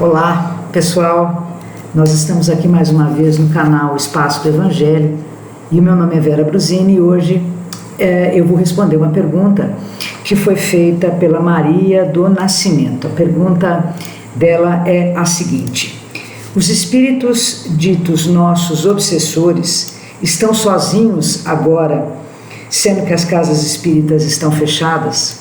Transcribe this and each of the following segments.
Olá, pessoal. Nós estamos aqui mais uma vez no canal Espaço do Evangelho e o meu nome é Vera Brusini e hoje eu vou responder uma pergunta que foi feita pela Maria do Nascimento. A pergunta dela é a seguinte: os espíritos ditos nossos obsessores estão sozinhos agora, sendo que as casas espíritas estão fechadas?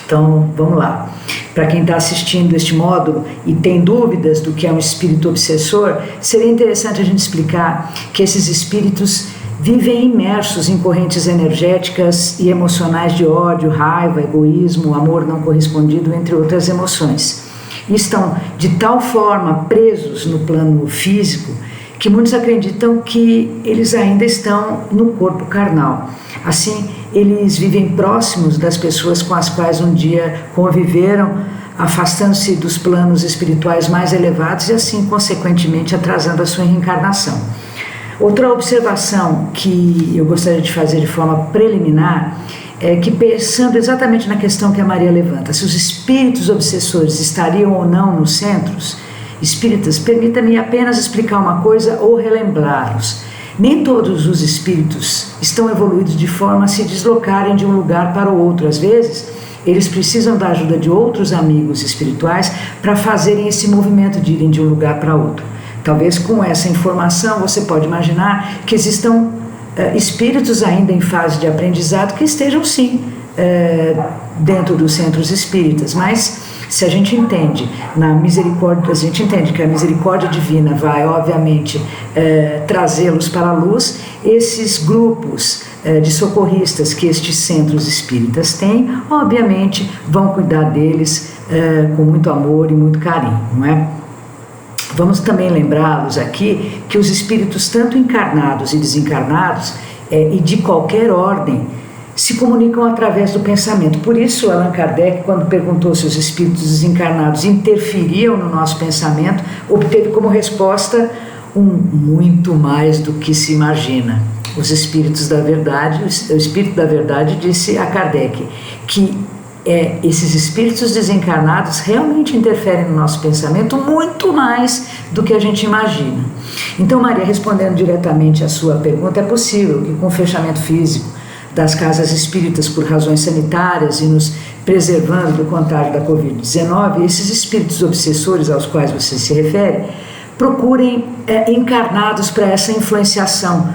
Então, vamos lá. Para quem está assistindo este módulo e tem dúvidas do que é um espírito obsessor, seria interessante a gente explicar que esses espíritos vivem imersos em correntes energéticas e emocionais de ódio, raiva, egoísmo, amor não correspondido, entre outras emoções. E estão de tal forma presos no plano físico que muitos acreditam que eles ainda estão no corpo carnal. Assim, eles vivem próximos das pessoas com as quais um dia conviveram, afastando-se dos planos espirituais mais elevados e assim, consequentemente, atrasando a sua reencarnação. Outra observação que eu gostaria de fazer de forma preliminar é que, pensando exatamente na questão que a Maria levanta, se os espíritos obsessores estariam ou não nos centros espíritas, permita-me apenas explicar uma coisa ou relembrá-los. Nem todos os espíritos estão evoluídos de forma a se deslocarem de um lugar para o outro. Às vezes, eles precisam da ajuda de outros amigos espirituais para fazerem esse movimento de irem de um lugar para outro. Talvez com essa informação você pode imaginar que existam espíritos ainda em fase de aprendizado que estejam sim dentro dos centros espíritas, mas se a gente entende na misericórdia, a gente entende que a misericórdia divina vai obviamente trazê-los para a luz, esses grupos de socorristas que estes centros espíritas têm, obviamente vão cuidar deles com muito amor e muito carinho, não é? Vamos também lembrá-los aqui que os espíritos, tanto encarnados e desencarnados, e de qualquer ordem, se comunicam através do pensamento. Por isso, Allan Kardec, quando perguntou se os espíritos desencarnados interferiam no nosso pensamento, obteve como resposta muito mais do que se imagina. Os espíritos da verdade, o espírito da verdade disse a Kardec que esses espíritos desencarnados realmente interferem no nosso pensamento muito mais do que a gente imagina. Então, Maria, respondendo diretamente à sua pergunta, é possível que com o fechamento físico das casas espíritas por razões sanitárias e nos preservando do contágio da Covid-19, esses espíritos obsessores aos quais você se refere procurem encarnados para essa influenciação.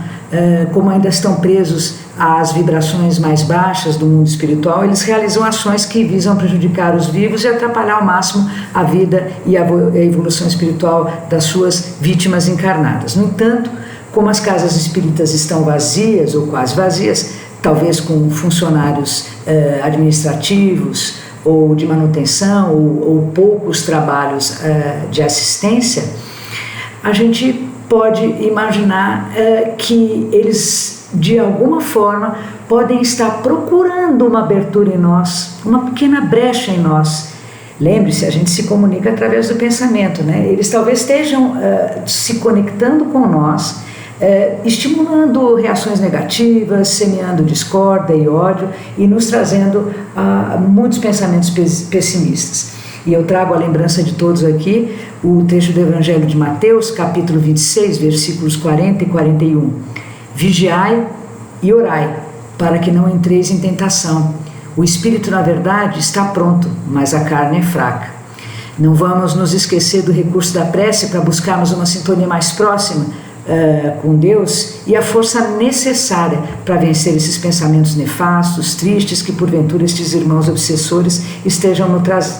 Como ainda estão presos às vibrações mais baixas do mundo espiritual, eles realizam ações que visam prejudicar os vivos e atrapalhar ao máximo a vida e a evolução espiritual das suas vítimas encarnadas. No entanto, como as casas espíritas estão vazias ou quase vazias, talvez com funcionários administrativos ou de manutenção ou poucos trabalhos de assistência, a gente pode imaginar que eles, de alguma forma, podem estar procurando uma abertura em nós, uma pequena brecha em nós. Lembre-se, a gente se comunica através do pensamento, né? Eles talvez estejam se conectando com nós, estimulando reações negativas, semeando discórdia e ódio e nos trazendo muitos pensamentos pessimistas. E eu trago a lembrança de todos aqui o trecho do Evangelho de Mateus, capítulo 26, versículos 40 e 41. Vigiai e orai, para que não entreis em tentação. O espírito, na verdade, está pronto, mas a carne é fraca. Não vamos nos esquecer do recurso da prece para buscarmos uma sintonia mais próxima com Deus e a força necessária para vencer esses pensamentos nefastos, tristes, que porventura estes irmãos obsessores estejam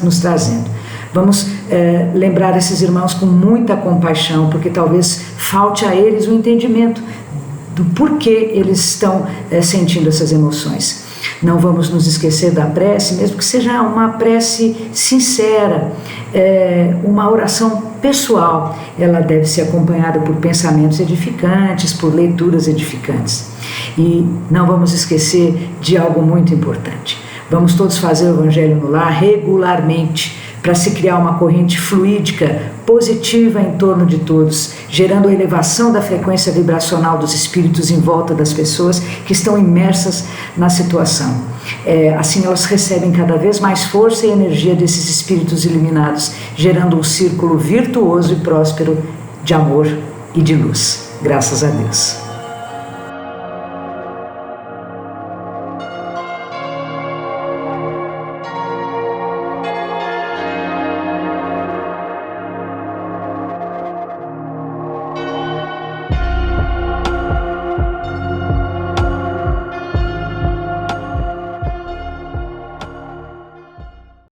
nos trazendo. Vamos lembrar esses irmãos com muita compaixão, porque talvez falte a eles o entendimento do porquê eles estão sentindo essas emoções. Não vamos nos esquecer da prece, mesmo que seja uma prece sincera, uma oração pessoal. Ela deve ser acompanhada por pensamentos edificantes, por leituras edificantes. E não vamos esquecer de algo muito importante. Vamos todos fazer o Evangelho no Lar regularmente, para se criar uma corrente fluídica positiva em torno de todos, gerando a elevação da frequência vibracional dos espíritos em volta das pessoas que estão imersas na situação. Assim elas recebem cada vez mais força e energia desses espíritos iluminados, gerando um círculo virtuoso e próspero de amor e de luz. Graças a Deus.